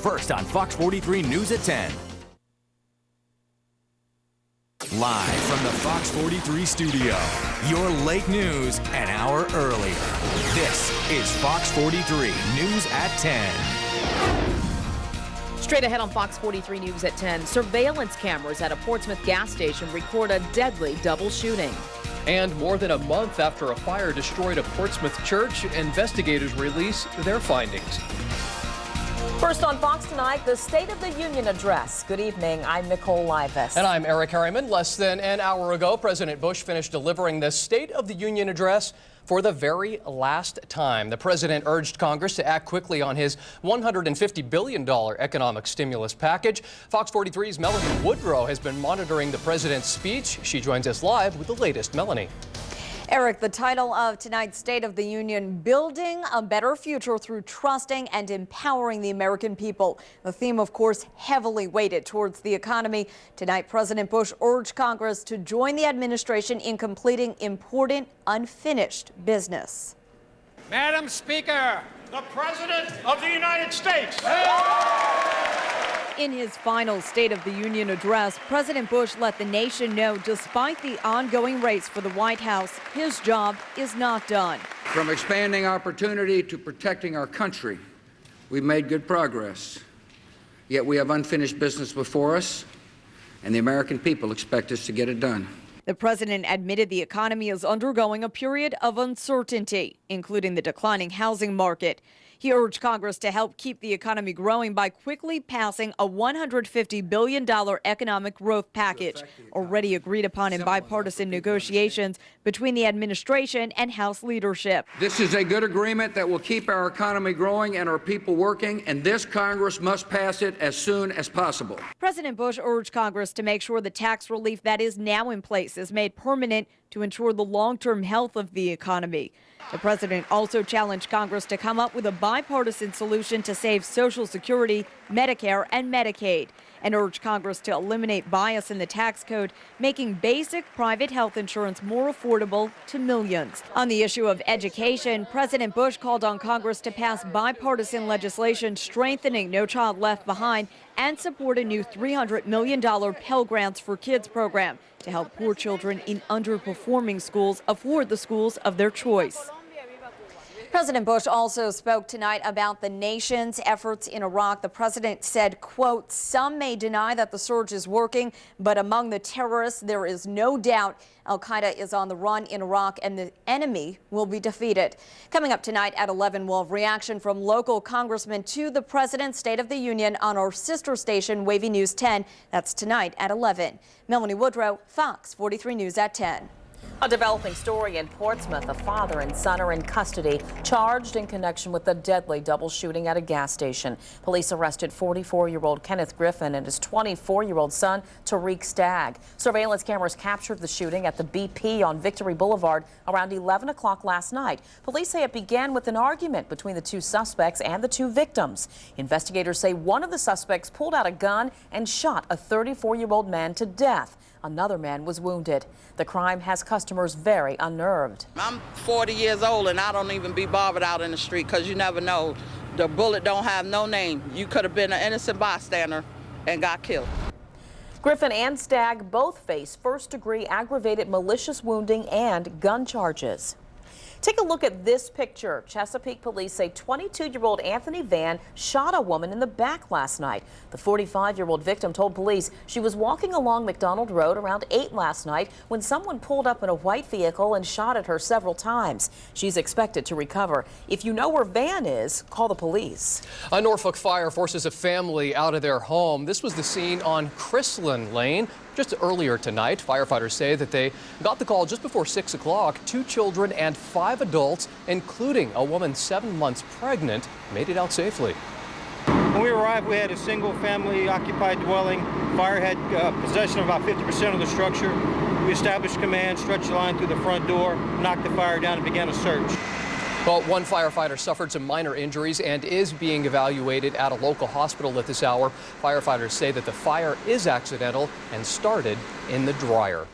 first on Fox 43 News at 10. Live from the Fox 43 studio, your late news an hour earlier. This is Fox 43 News at 10. Straight ahead on Fox 43 News at 10, surveillance cameras at a Portsmouth gas station record a deadly double shooting. And more than a month after a fire destroyed a Portsmouth church, investigators release their findings. First on Fox tonight, the State of the Union address. Good evening. I'm Nicole Livas. And I'm Eric Harryman. Less than an hour ago, President Bush finished delivering the State of the Union address for the very last time. The president urged Congress to act quickly on his $150 billion economic stimulus package. Fox 43's Melanie Woodrow has been monitoring the president's speech. She joins us live with the latest. Melanie. Eric, the title of tonight's State of the Union, Building a Better Future Through Trusting and Empowering the American People. The theme, of course, heavily weighted towards the economy. Tonight, President Bush urged Congress to join the administration in completing important unfinished business. Madam Speaker, the President of the United States. In his final State of the Union address, President Bush let the nation know despite the ongoing race for the White House, his job is not done. From expanding opportunity to protecting our country, we've made good progress. Yet we have unfinished business before us, and the American people expect us to get it done. The president admitted the economy is undergoing a period of uncertainty, including the declining housing market. He urged Congress to help keep the economy growing by quickly passing a $150 billion economic growth package, already agreed upon in bipartisan negotiations between the administration and House leadership. This is a good agreement that will keep our economy growing and our people working, and this Congress must pass it as soon as possible. President Bush urged Congress to make sure the tax relief that is now in place is made permanent to ensure the long-term health of the economy. The president also challenged Congress to come up with a bipartisan solution to save Social Security, Medicare, and Medicaid, and urged Congress to eliminate bias in the tax code, making basic private health insurance more affordable to millions. On the issue of education, President Bush called on Congress to pass bipartisan legislation strengthening No Child Left Behind and support a new $300 million Pell Grants for Kids program to help poor children in underperforming schools afford the schools of their choice. President Bush also spoke tonight about the nation's efforts in Iraq. The president said, quote, "Some may deny that the surge is working, but among the terrorists, there is no doubt Al-Qaeda is on the run in Iraq and the enemy will be defeated." Coming up tonight at 11, we'll have reaction from local congressmen to the president's State of the Union on our sister station, Wavy News 10. That's tonight at 11. Melanie Woodrow, Fox 43 News at 10. A developing story in Portsmouth. A father and son are in custody, charged in connection with the deadly double shooting at a gas station. Police arrested 44-year-old Kenneth Griffin and his 24-year-old son, Tariq Stagg. Surveillance cameras captured the shooting at the BP on Victory Boulevard around 11 o'clock last night. Police say it began with an argument between the two suspects and the two victims. Investigators say one of the suspects pulled out a gun and shot a 34-year-old man to death. Another man was wounded. The crime has customers very unnerved. I'm 40 years old and I don't even be bothered out in the street because you never know. The bullet don't have no name. You could have been an innocent bystander and got killed. Griffin and Stagg both face first-degree aggravated malicious wounding and gun charges. Take a look at this picture. Chesapeake police say 22-year-old Anthony Van shot a woman in the back last night. The 45-year-old victim told police she was walking along McDonald Road around 8 last night when someone pulled up in a white vehicle and shot at her several times. She's expected to recover. If you know where Van is, call the police. A Norfolk fire forces a family out of their home. This was the scene on Chrisland Lane. Just earlier tonight, firefighters say that they got the call just before 6 o'clock. 2 children and 5 adults, including a woman 7 months pregnant, made it out safely. When we arrived, we had a single-family occupied dwelling. Fire had possession of about 50% of the structure. We established command, stretched the line through the front door, knocked the fire down, and began a search. Well, one firefighter suffered some minor injuries and is being evaluated at a local hospital at this hour. Firefighters say that the fire is accidental and started in the dryer.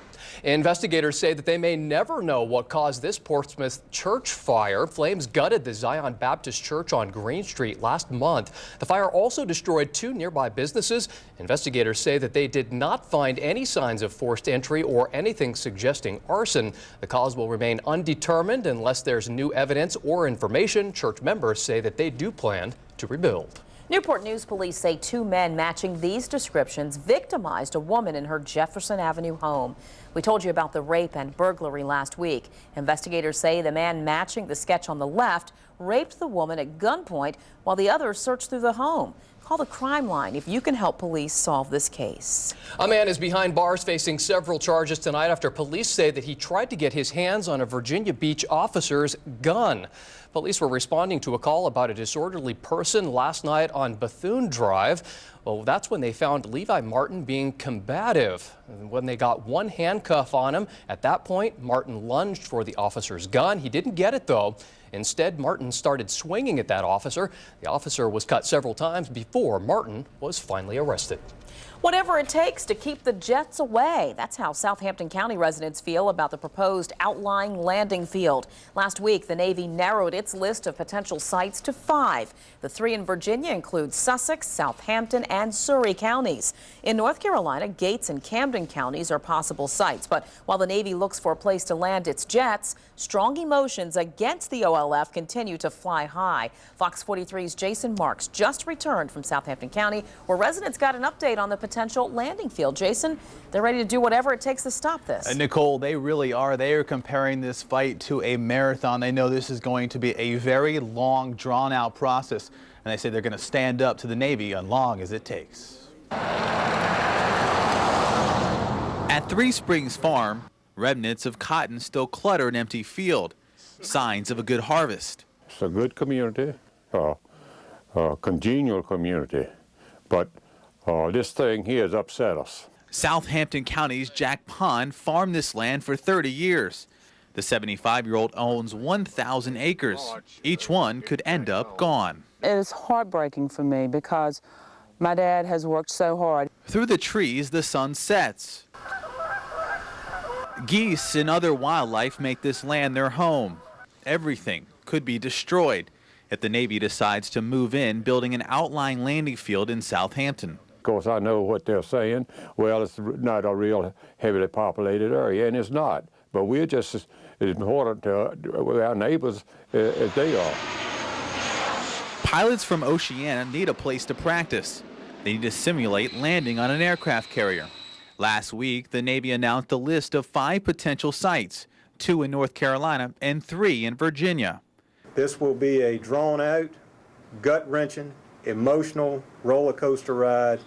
Investigators say that they may never know what caused this Portsmouth church fire. Flames gutted the Zion Baptist Church on Green Street last month. The fire also destroyed 2 nearby businesses. Investigators say that they did not find any signs of forced entry or anything suggesting arson. The cause will remain undetermined unless there's new evidence or information. Church members say that they do plan to rebuild. Newport News police say 2 men matching these descriptions victimized a woman in her Jefferson Avenue home. We told you about the rape and burglary last week. Investigators say the man matching the sketch on the left raped the woman at gunpoint while the other searched through the home. Call the crime line if you can help police solve this case. A man is behind bars facing several charges tonight after police say that he tried to get his hands on a Virginia Beach officer's gun. Police were responding to a call about a disorderly person last night on Bethune Drive. Well, that's when they found Levi Martin being combative. When they got one handcuff on him, at that point, Martin lunged for the officer's gun. He didn't get it, though. Instead, Martin started swinging at that officer. The officer was cut several times before Martin was finally arrested. Whatever it takes to keep the jets away. That's how Southampton County residents feel about the proposed outlying landing field. Last week, the Navy narrowed its list of potential sites to 5. The 3 in Virginia include Sussex, Southampton, and Surrey counties. In North Carolina, Gates and Camden counties are possible sites. But while the Navy looks for a place to land its jets, strong emotions against the OLF continue to fly high. Fox 43's Jason Marks just returned from Southampton County, where residents got an update on the potential landing field. Jason, they're ready to do whatever it takes to stop this. Nicole, they really are. They are comparing this fight to a marathon. They know this is going to be a very long, drawn-out process, and they say they're going to stand up to the Navy as long as it takes. At Three Springs Farm, remnants of cotton still clutter an empty field, signs of a good harvest. It's a good community, congenial community, but this thing here has upset us. Southampton County's Jack Pond farmed this land for 30 years. The 75-year-old owns 1,000 acres. Each one could end up gone. It is heartbreaking for me because my dad has worked so hard. Through the trees, the sun sets. Geese and other wildlife make this land their home. Everything could be destroyed if the Navy decides to move in, building an outlying landing field in Southampton. Of course, I know what they're saying. Well, it's not a real heavily populated area, and it's not. But we're just as important to our neighbors as they are. Pilots from Oceania need a place to practice. They need to simulate landing on an aircraft carrier. Last week, the Navy announced a list of 5 potential sites, 2 in North Carolina and 3 in Virginia. This will be a drawn-out, gut-wrenching, emotional roller coaster ride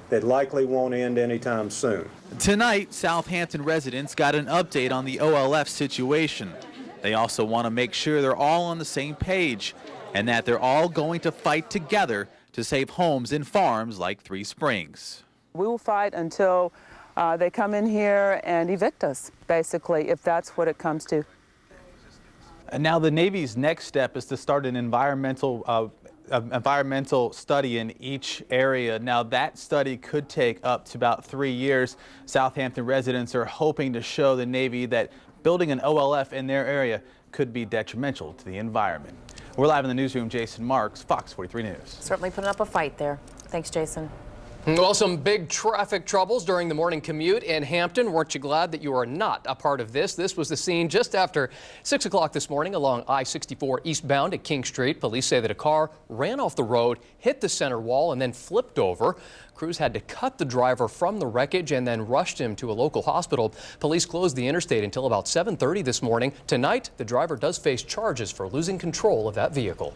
that likely won't end anytime soon. Tonight, Southampton residents got an update on the OLF situation. They also want to make sure they're all on the same page and that they're all going to fight together to save homes and farms like Three Springs. We will fight until they come in here and evict us, basically, if that's what it comes to. And now the Navy's next step is to start an environmental study in each area. Now that study could take up to about 3 years. Southampton residents are hoping to show the Navy that building an OLF in their area could be detrimental to the environment. We're live in the newsroom. Jason Marks, Fox 43 News. Certainly putting up a fight there. Thanks, Jason. Well, some big traffic troubles during the morning commute in Hampton. Weren't you glad that you are not a part of this? This was the scene just after 6 o'clock this morning along I-64 eastbound at King Street. Police say that a car ran off the road, hit the center wall, and then flipped over. Crews had to cut the driver from the wreckage and then rushed him to a local hospital. Police closed the interstate until about 7:30 this morning. Tonight, the driver does face charges for losing control of that vehicle.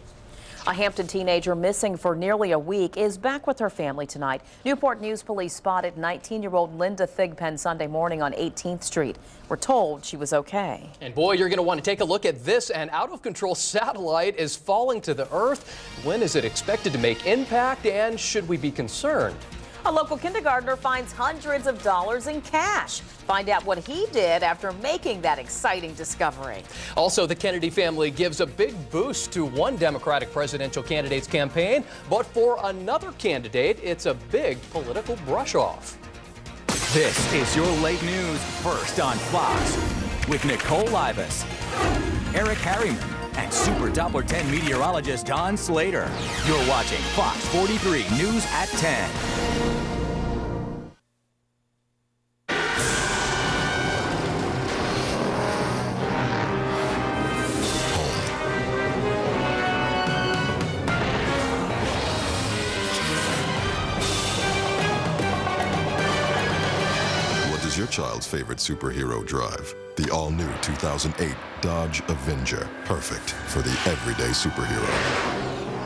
A Hampton teenager missing for nearly a week is back with her family tonight. Newport News police spotted 19-year-old Linda Thigpen Sunday morning on 18th Street. We're told she was okay. And boy, you're going to want to take a look at this. An out-of-control satellite is falling to the earth. When is it expected to make impact, and should we be concerned? A local kindergartner finds hundreds of dollars in cash. Find out what he did after making that exciting discovery. Also, the Kennedy family gives a big boost to one Democratic presidential candidate's campaign, but for another candidate, it's a big political brush-off. This is your late news first on Fox with Nicole Livas, Eric Harryman, and Super Doppler 10 meteorologist Don Slater. You're watching Fox 43 News at 10. Your child's favorite superhero drive. The all-new 2008 Dodge Avenger. Perfect for the everyday superhero.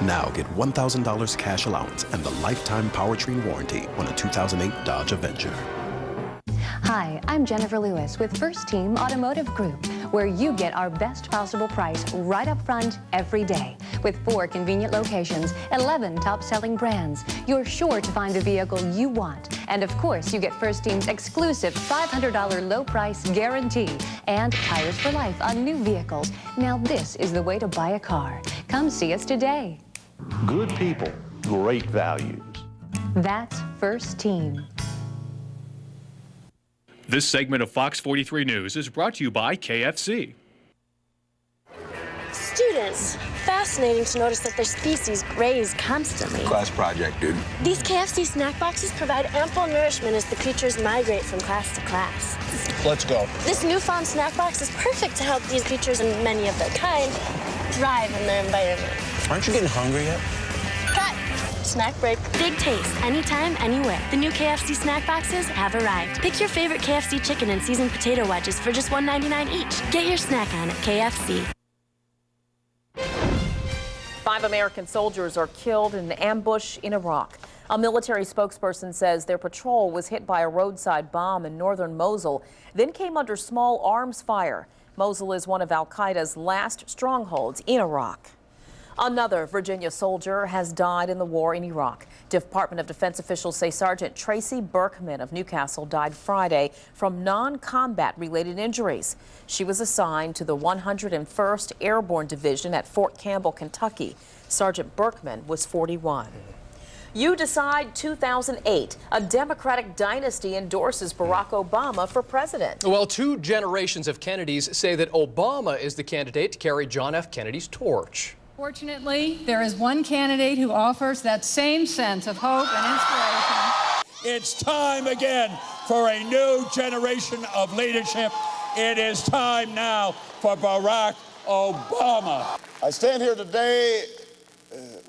Now get $1,000 cash allowance and the lifetime powertrain warranty on a 2008 Dodge Avenger. Hi, I'm Jennifer Lewis with First Team Automotive Group, where you get our best possible price right up front every day. With 4 convenient locations, 11 top-selling brands, you're sure to find the vehicle you want. And of course, you get First Team's exclusive $500 low price guarantee and tires for life on new vehicles. Now this is the way to buy a car. Come see us today. Good people, great values. That's First Team. This segment of Fox 43 News is brought to you by KFC. Students, fascinating to notice that their species graze constantly. Class project, dude. These KFC snack boxes provide ample nourishment as the creatures migrate from class to class. Let's go. This newfound snack box is perfect to help these creatures and many of their kind thrive in their environment. Aren't you getting hungry yet? Cut! Snack break. Big taste, anytime, anywhere. The new KFC snack boxes have arrived. Pick your favorite KFC chicken and seasoned potato wedges for just $1.99 each. Get your snack on at KFC. 5 American soldiers are killed in an ambush in Iraq. A military spokesperson says their patrol was hit by a roadside bomb in northern Mosul, then came under small arms fire. Mosul is one of al-Qaeda's last strongholds in Iraq. Another Virginia soldier has died in the war in Iraq. Department of Defense officials say Sergeant Tracy Berkman of Newcastle died Friday from non-combat related injuries. She was assigned to the 101st Airborne Division at Fort Campbell, Kentucky. Sergeant Berkman was 41. You decide 2008. A Democratic dynasty endorses Barack Obama for president. Well, 2 generations of Kennedys say that Obama is the candidate to carry John F. Kennedy's torch. Fortunately, there is one candidate who offers that same sense of hope and inspiration. It's time again for a new generation of leadership. It is time now for Barack Obama. I stand here today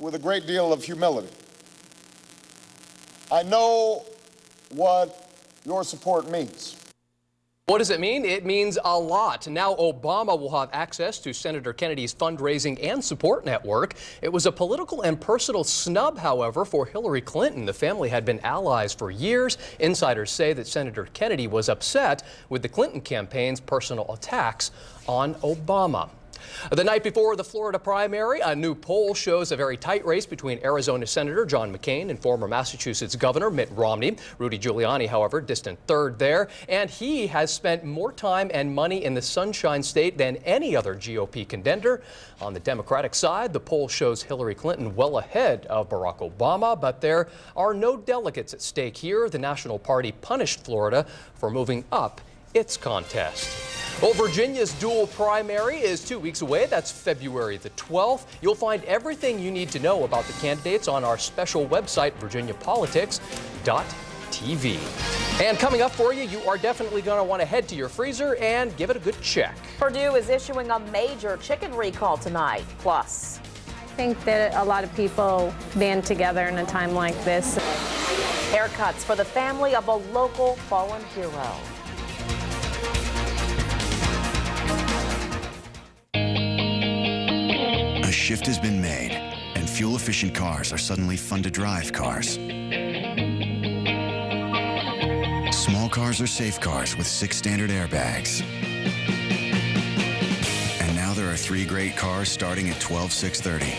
with a great deal of humility. I know what your support means. What does it mean? It means a lot. Now Obama will have access to Senator Kennedy's fundraising and support network. It was a political and personal snub, however, for Hillary Clinton. The family had been allies for years. Insiders say that Senator Kennedy was upset with the Clinton campaign's personal attacks on Obama. The night before the Florida primary, a new poll shows a very tight race between Arizona Senator John McCain and former Massachusetts Governor Mitt Romney. Rudy Giuliani, however, distant third there, and he has spent more time and money in the Sunshine State than any other GOP contender. On the Democratic side, the poll shows Hillary Clinton well ahead of Barack Obama, but there are no delegates at stake here. The National Party punished Florida for moving up its contest. Well, Virginia's dual primary is 2 weeks away. That's February the 12th. You'll find everything you need to know about the candidates on our special website, virginiapolitics.tv. And coming up for you, you are definitely going to want to head to your freezer and give it a good check. Purdue is issuing a major chicken recall tonight. Plus, I think that a lot of people band together in a time like this. Haircuts for the family of a local fallen hero. A shift has been made, and fuel-efficient cars are suddenly fun-to-drive cars. Small cars are safe cars with 6 standard airbags. And now there are 3 great cars starting at $12,630.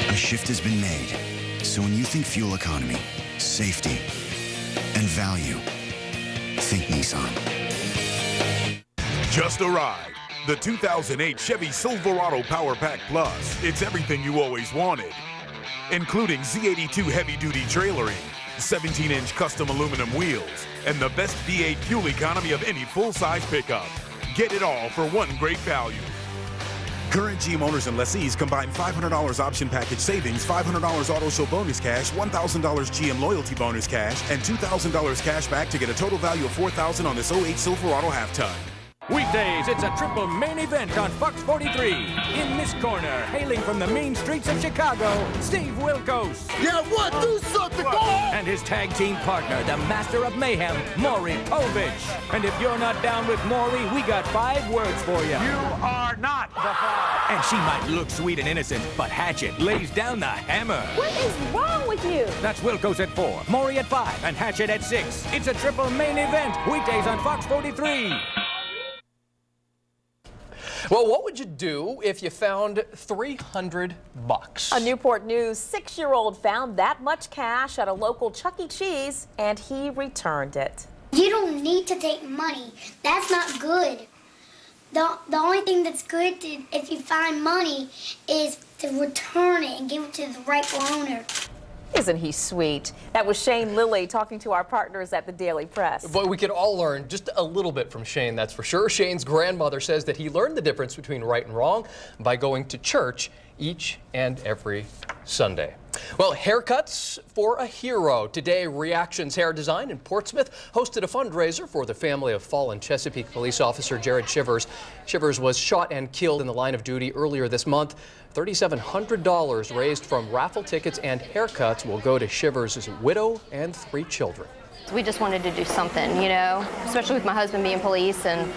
A shift has been made, so when you think fuel economy, safety, and value, think Nissan. Just arrived. The 2008 Chevy Silverado Power Pack Plus. It's everything you always wanted, including Z82 heavy-duty trailering, 17-inch custom aluminum wheels, and the best V8 fuel economy of any full-size pickup. Get it all for one great value. Current GM owners and lessees combine $500 option package savings, $500 auto show bonus cash, $1,000 GM loyalty bonus cash, and $2,000 cash back to get a total value of $4,000 on this 08 Silverado half-ton. Weekdays, it's a triple main event on Fox 43. In this corner, hailing from the mean streets of Chicago, Steve Wilkos. Yeah, what? Do something, go on! And his tag team partner, the master of mayhem, Maury Povich. And if you're not down with Maury, we got 5 words for you. You are not the Five. And she might look sweet and innocent, but Hatchet lays down the hammer. What is wrong with you? That's Wilkos at 4, Maury at 5, and Hatchet at 6. It's a triple main event, weekdays on Fox 43. Well, what would you do if you found $300? A Newport News 6-year-old found that much cash at a local Chuck E. Cheese, and he returned it. You don't need to take money. That's not good. The only thing that's good if you find money is to return it and give it to the rightful owner. Isn't he sweet? That was Shane Lilly talking to our partners at the Daily Press. But we could all learn just a little bit from Shane, that's for sure. Shane's grandmother says that he learned the difference between right and wrong by going to church each and every Sunday. Well, haircuts for a hero. Today, Reactions Hair Design in Portsmouth hosted a fundraiser for the family of fallen Chesapeake police officer Jared Shivers. Shivers was shot and killed in the line of duty earlier this month. $3,700 raised from raffle tickets and haircuts will go to Shivers' widow and 3 children. We just wanted to do something, you know, especially with my husband being police and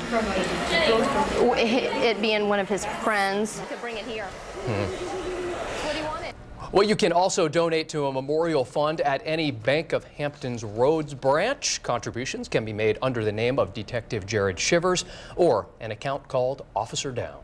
it being one of his friends. To bring it here. What do you want it? Well, you can also donate to a memorial fund at any Bank of Hampton's Roads branch. Contributions can be made under the name of Detective Jared Shivers or an account called Officer Down.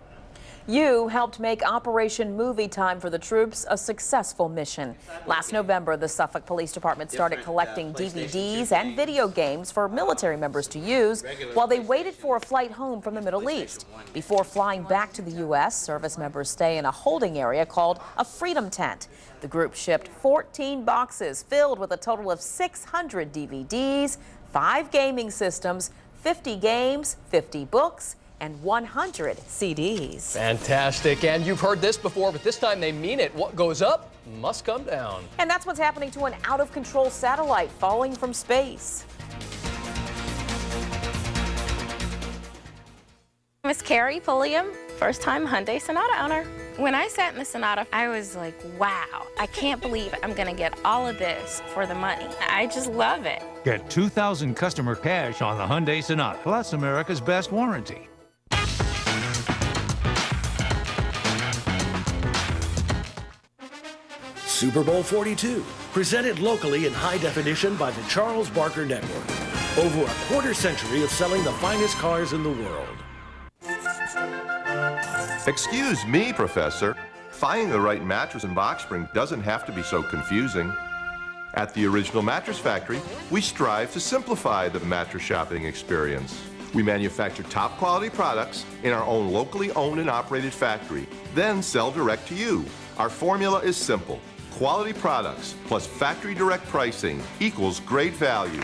You helped make Operation Movie Time for the Troops a successful mission. Last November, the Suffolk Police Department started collecting DVDs and video games for military members to use while they waited for a flight home from the Middle East. Before flying back to the U.S., service members stay in a holding area called a Freedom Tent. The group shipped 14 boxes filled with a total of 600 DVDs, 5 gaming systems, 50 games, 50 books, and 100 CDs. Fantastic. And you've heard this before, but this time they mean it. What goes up must come down. And that's what's happening to an out-of-control satellite falling from space. Miss Carrie Pulliam, first-time Hyundai Sonata owner. When I sat in the Sonata, I was like, wow, I can't believe I'm gonna get all of this for the money. I just love it. Get $2,000 customer cash on the Hyundai Sonata, plus America's best warranty. Super Bowl 42, presented locally in high definition by the Charles Barker Network. Over a quarter century of selling the finest cars in the world. Excuse me, Professor. Finding the right mattress and box spring doesn't have to be so confusing. At the Original Mattress Factory, we strive to simplify the mattress shopping experience. We manufacture top quality products in our own locally owned and operated factory, then sell direct to you. Our formula is simple. Quality products plus factory direct pricing equals great value.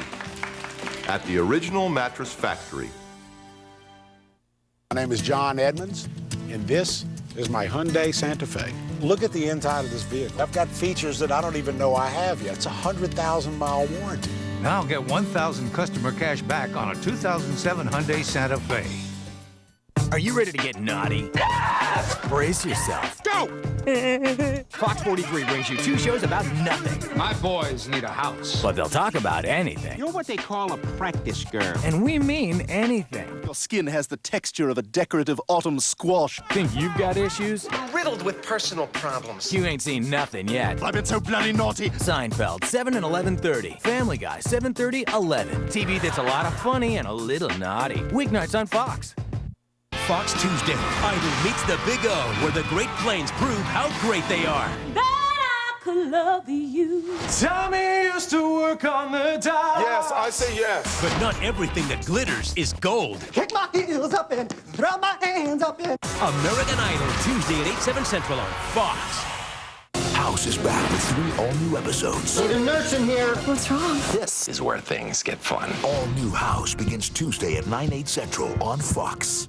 At the Original Mattress Factory. My name is John Edmonds, and this is my Hyundai Santa Fe. Look at the inside of this vehicle. I've got features that I don't even know I have yet. It's a 100,000-mile warranty. Now get $1,000 customer cash back on a 2007 Hyundai Santa Fe. Are you ready to get naughty? Brace yourself. Go! Fox 43 brings you 2 shows about nothing. My boys need a house. But they'll talk about anything. You're what they call a practice girl. And we mean anything. Your skin has the texture of a decorative autumn squash. Think you've got issues? I'm riddled with personal problems. You ain't seen nothing yet. I've been so bloody naughty. Seinfeld, 7 and 11:30. Family Guy, 7:30, 11. TV that's a lot of funny and a little naughty. Weeknights on Fox. Fox Tuesday, Idol meets the Big O, where the Great Plains prove how great they are. That I could love you. Tommy used to work on the dial. Yes, I say yes. But not everything that glitters is gold. Kick my heels up and throw my hands up and... American Idol, Tuesday at 8, 7 Central on Fox. House is back with 3 all-new episodes. Need a nurse in here. What's wrong? This is where things get fun. All New House begins Tuesday at 9/8 Central on Fox.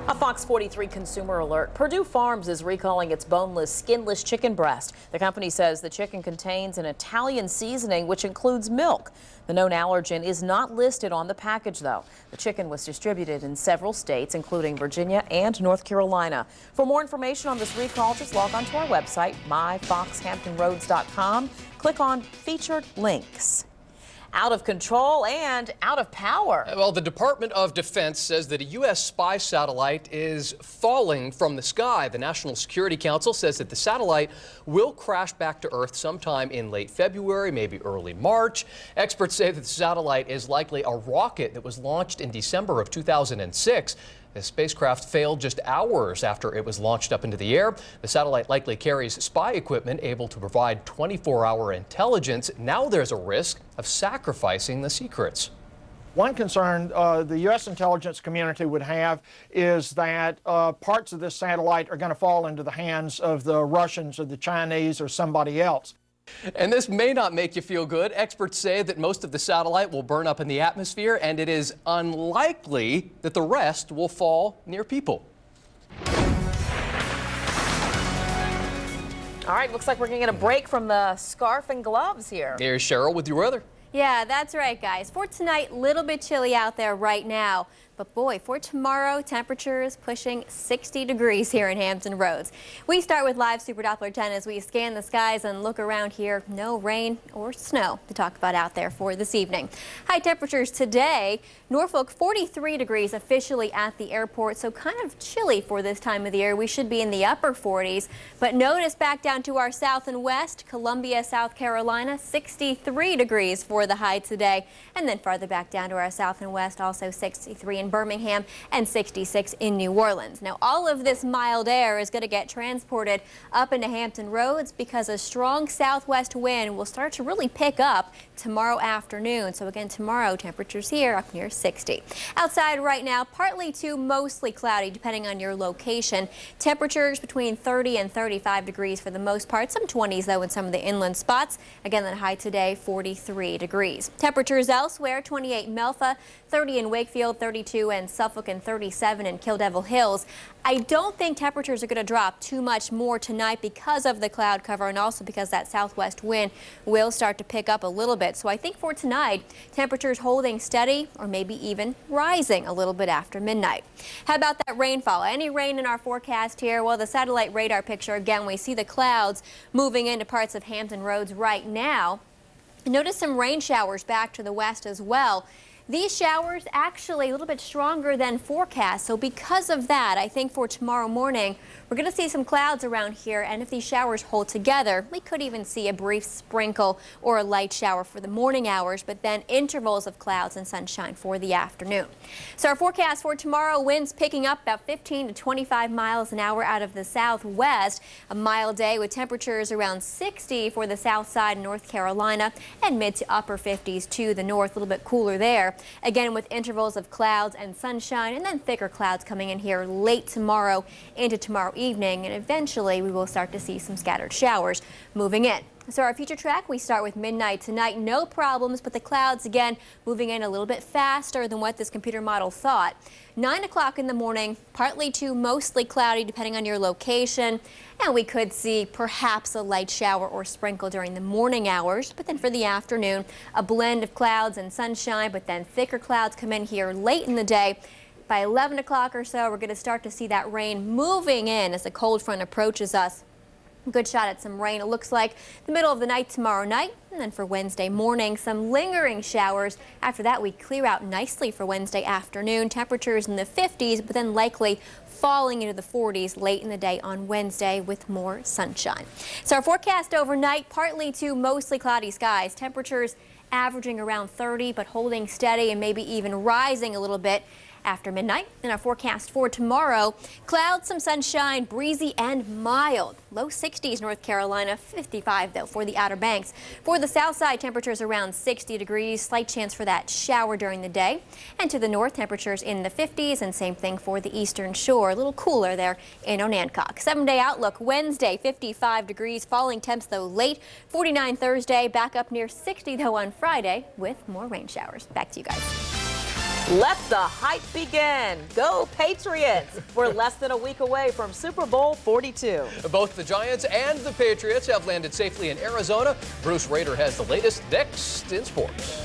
A Fox 43 consumer alert. Purdue Farms is recalling its boneless, skinless chicken breast. The company says the chicken contains an Italian seasoning which includes milk. The known allergen is not listed on the package, though. The chicken was distributed in several states, including Virginia and North Carolina. For more information on this recall, just log on to our website, myfoxhamptonroads.com. Click on featured links. Out of control and out of power. Well, the Department of Defense says that a U.S. spy satellite is falling from the sky. The National Security Council says that the satellite will crash back to Earth sometime in late February, maybe early March. Experts say that the satellite is likely a rocket that was launched in December of 2006. The spacecraft failed just hours after it was launched up into the air. The satellite likely carries spy equipment able to provide 24-hour intelligence. Now there's a risk of sacrificing the secrets. One concern the U.S. intelligence community would have is that parts of this satellite are going to fall into the hands of the Russians or the Chinese or somebody else. And this may not make you feel good. Experts say that most of the satellite will burn up in the atmosphere, and it is unlikely that the rest will fall near people. All right, looks like we're going to get a break from the scarf and gloves here. Here's Cheryl with your weather. Yeah, that's right, guys. For tonight, a little bit chilly out there right now. But boy, for tomorrow, temperatures pushing 60 degrees here in Hampton Roads. We start with live Super Doppler 10 as we scan the skies and look around here. No rain or snow to talk about out there for this evening. High temperatures today. Norfolk 43 degrees officially at the airport, so kind of chilly for this time of the year. We should be in the upper 40s. But notice back down to our south and west, Columbia, South Carolina, 63 degrees for the high today. And then farther back down to our south and west, also 63 in Birmingham and 66 in New Orleans. Now, all of this mild air is going to get transported up into Hampton Roads because a strong southwest wind will start to really pick up tomorrow afternoon. So again, tomorrow temperatures here up near 60. Outside right now, partly to mostly cloudy depending on your location. Temperatures between 30 and 35 degrees for the most part. Some 20s though in some of the inland spots. Again, the high today 43 degrees. Temperatures elsewhere, 28 Melfa, 30 in Wakefield, 32 in Suffolk, and 37 in Kill Devil Hills. I don't think temperatures are going to drop too much more tonight because of the cloud cover and also because that southwest wind will start to pick up a little bit. So I think for tonight, temperatures holding steady or maybe even rising a little bit after midnight. How about that rainfall? Any rain in our forecast here? Well, the satellite radar picture, again, we see the clouds moving into parts of Hampton Roads right now. Notice some rain showers back to the west as well. These showers actually a little bit stronger than forecast, so because of that, I think for tomorrow morning, we're going to see some clouds around here, and if these showers hold together, we could even see a brief sprinkle or a light shower for the morning hours, but then intervals of clouds and sunshine for the afternoon. So our forecast for tomorrow, winds picking up about 15 to 25 miles an hour out of the southwest. A mild day with temperatures around 60 for the south side of North Carolina and mid to upper 50s to the north, a little bit cooler there. Again, with intervals of clouds and sunshine and then thicker clouds coming in here late tomorrow into tomorrow evening, and eventually we will start to see some scattered showers moving in. So our future track, we start with midnight tonight. No problems, but the clouds again moving in a little bit faster than what this computer model thought. 9 o'clock in the morning, partly to mostly cloudy depending on your location. And we could see perhaps a light shower or sprinkle during the morning hours. But then for the afternoon, a blend of clouds and sunshine, but then thicker clouds come in here late in the day. By 11 o'clock or so, we're going to start to see that rain moving in as the cold front approaches us. Good shot at some rain, it looks like the middle of the night tomorrow night, and then for Wednesday morning, some lingering showers. After that, we clear out nicely for Wednesday afternoon. Temperatures in the 50s, but then likely falling into the 40s late in the day on Wednesday with more sunshine. So our forecast overnight, partly to mostly cloudy skies. Temperatures averaging around 30, but holding steady and maybe even rising a little bit after midnight. In our forecast for tomorrow, clouds, some sunshine, breezy and mild. Low 60s North Carolina, 55 though for the Outer Banks. For the south side, temperatures around 60 degrees, slight chance for that shower during the day. And to the north, temperatures in the 50s, and same thing for the eastern shore. A little cooler there in Onancock. 7-day outlook, Wednesday, 55 degrees, falling temps though late, 49 Thursday, back up near 60 though on Friday with more rain showers. Back to you guys. Let the hype begin. Go Patriots. We're less than a week away from Super Bowl 42. Both the Giants and the Patriots have landed safely in Arizona. Bruce Rader has the latest next in sports.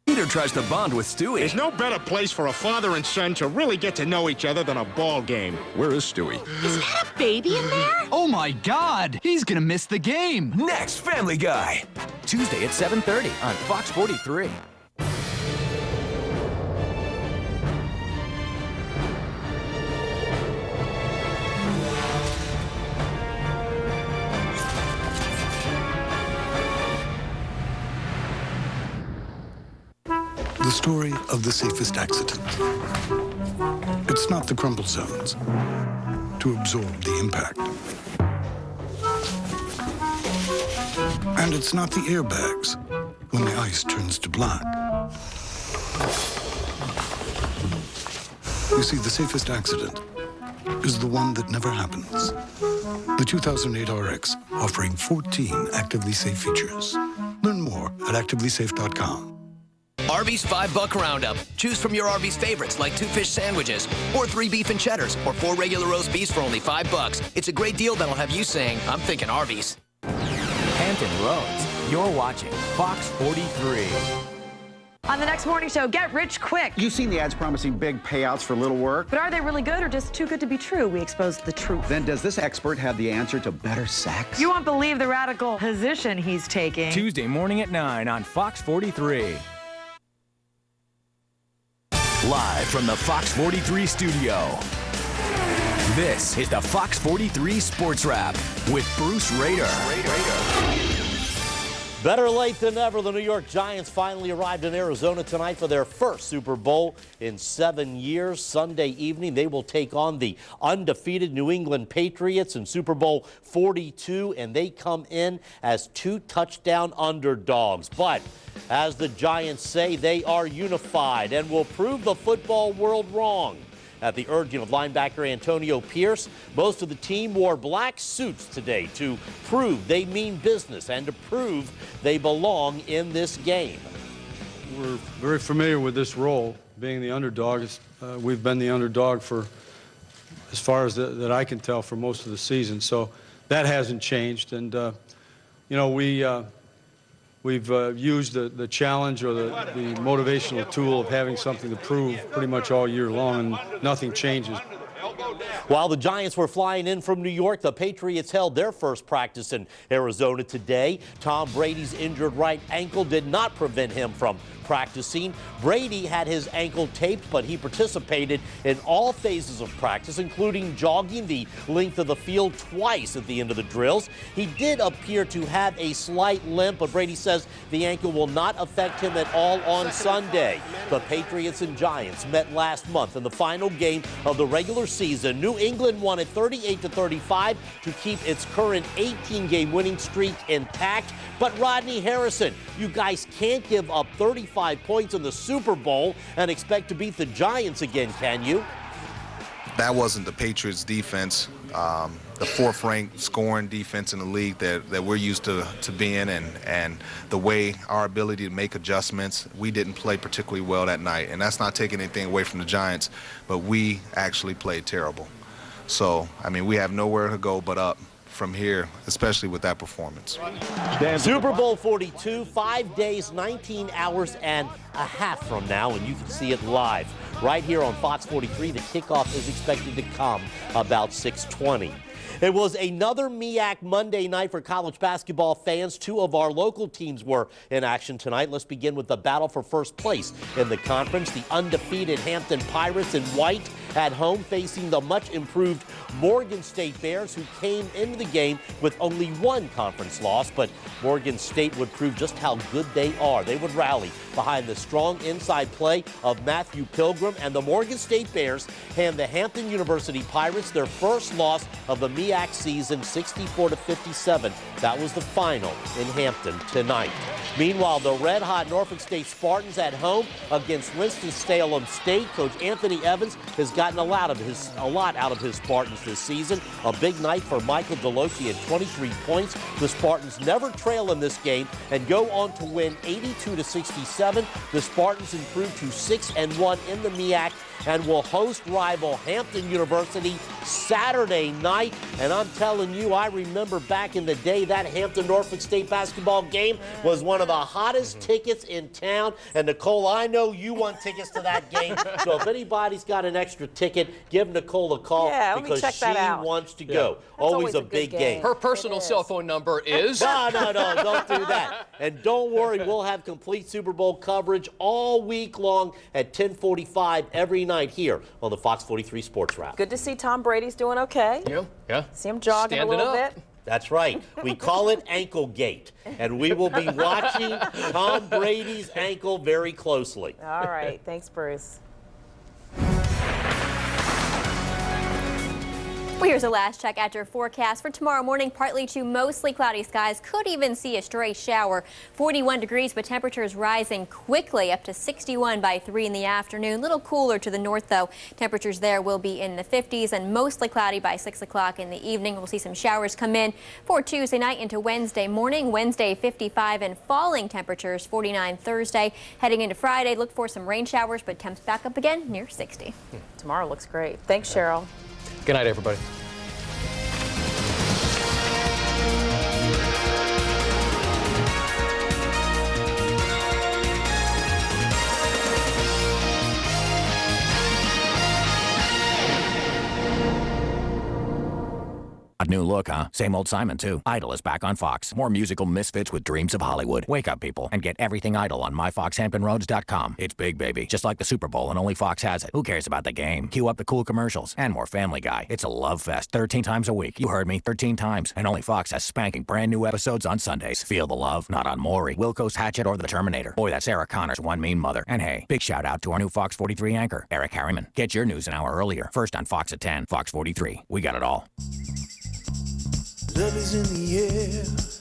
Peter tries to bond with Stewie. There's no better place for a father and son to really get to know each other than a ball game. Where is Stewie? Is that a baby in there? Oh my God! He's gonna miss the game. Next, Family Guy. Tuesday at 7:30 on Fox 43. The story of the safest accident. It's not the crumble zones to absorb the impact. And it's not the airbags when the ice turns to black. You see, the safest accident is the one that never happens. The 2008 RX, offering 14 actively safe features. Learn more at activelysafe.com. Arby's $5 Roundup. Choose from your Arby's favorites like 2 fish sandwiches, or 3 beef and cheddars, or 4 regular roast beefs for only $5. It's a great deal that'll have you saying, I'm thinking Arby's. Hampton Roads. You're watching Fox 43. On the next morning show, get rich quick. You've seen the ads promising big payouts for little work. But are they really good or just too good to be true? We expose the truth. Then does this expert have the answer to better sex? You won't believe the radical position he's taking. Tuesday morning at 9 on Fox 43. Live from the Fox 43 studio. This is the Fox 43 Sports Wrap with Bruce Rader. Better late than never, the New York Giants finally arrived in Arizona tonight for their first Super Bowl in 7 years. Sunday evening, they will take on the undefeated New England Patriots in Super Bowl 42, and they come in as 2-touchdown underdogs. But as the Giants say, they are unified and will prove the football world wrong. At the urging of linebacker Antonio Pierce, most of the team wore black suits today to prove they mean business and to prove they belong in this game. We're very familiar with this role, being the underdog. We've been the underdog for, as far as that I can tell, for most of the season. So that hasn't changed. And, you know, we've used the challenge or the motivational tool of having something to prove pretty much all year long, and nothing changes. While the Giants were flying in from New York, the Patriots held their first practice in Arizona today. Tom Brady's injured right ankle did not prevent him from practicing. Brady had his ankle taped, but he participated in all phases of practice, including jogging the length of the field twice at the end of the drills. He did appear to have a slight limp, but Brady says the ankle will not affect him at all on Sunday. The Patriots and Giants met last month in the final game of the regular season. New England won it 38-35 to keep its current 18-game winning streak intact. But Rodney Harrison, you guys can't give up 35 points in the Super Bowl and expect to beat the Giants again, can you? That wasn't the Patriots defense, the fourth-ranked scoring defense in the league that we're used to being, and the way our ability to make adjustments, we didn't play particularly well that night. And that's not taking anything away from the Giants, but we actually played terrible. So, I mean, we have nowhere to go but up from here, especially with that performance. Super Bowl 42, 5 days, 19 hours and a half from now, and you can see it live right here on Fox 43. The kickoff is expected to come about 6:20. It was another MEAC Monday night for college basketball fans. 2 of our local teams were in action tonight. Let's begin with the battle for first place in the conference. The undefeated Hampton Pirates in white at home facing the much improved Morgan State Bears, who came into the game with only one conference loss, but Morgan State would prove just how good they are. They would rally behind the strong inside play of Matthew Pilgrim, and the Morgan State Bears hand the Hampton University Pirates their first loss of the MEAC season, 64-57. That was the final in Hampton tonight. Meanwhile, the red-hot Norfolk State Spartans at home against Winston-Salem State. Coach Anthony Evans has gotten a lot out of his Spartans this season. A big night for Michael Deloche at 23 points. The Spartans never trail in this game and go on to win 82-67. The Spartans improved to 6-1 in the MEAC and will host rival Hampton University Saturday night. And I'm telling you, I remember back in the day that Hampton-Norfolk State basketball game was one of the hottest tickets in town. And Nicole, I know you want tickets to that game. So if anybody's got an extra ticket, give Nicole a call because she wants to go. Always a big game. Her personal cell phone number is? No, don't do that. And don't worry, we'll have complete Super Bowl coverage all week long at 10:45 every night here on the Fox 43 Sports Wrap. Good to see Tom Brady's doing okay. Yeah. See him jogging a little bit. That's right. We call it ankle gate, and we will be watching Tom Brady's ankle very closely. All right. Thanks, Bruce. Well, here's a last check at your forecast for tomorrow morning. Partly to mostly cloudy skies. Could even see a stray shower. 41 degrees, but temperatures rising quickly up to 61 by 3 in the afternoon. A little cooler to the north, though. Temperatures there will be in the 50s and mostly cloudy by 6 o'clock in the evening. We'll see some showers come in for Tuesday night into Wednesday morning. Wednesday, 55 and falling temperatures, 49 Thursday. Heading into Friday, look for some rain showers, but temps back up again near 60. Tomorrow looks great. Thanks, Cheryl. Good night, everybody. A new look, huh? Same old Simon, too. Idol is back on Fox. More musical misfits with dreams of Hollywood. Wake up, people, and get everything Idol on myfoxhamptonroads.com. It's big, baby. Just like the Super Bowl, and only Fox has it. Who cares about the game? Cue up the cool commercials and more Family Guy. It's a love fest 13 times a week. You heard me, 13 times. And only Fox has spanking brand new episodes on Sundays. Feel the love, not on Maury, Wilco's Hatchet, or the Terminator. Boy, that's Sarah Connor's one mean mother. And hey, big shout out to our new Fox 43 anchor, Eric Harryman. Get your news an hour earlier. First on Fox at 10. Fox 43. We got it all. Love is in the air.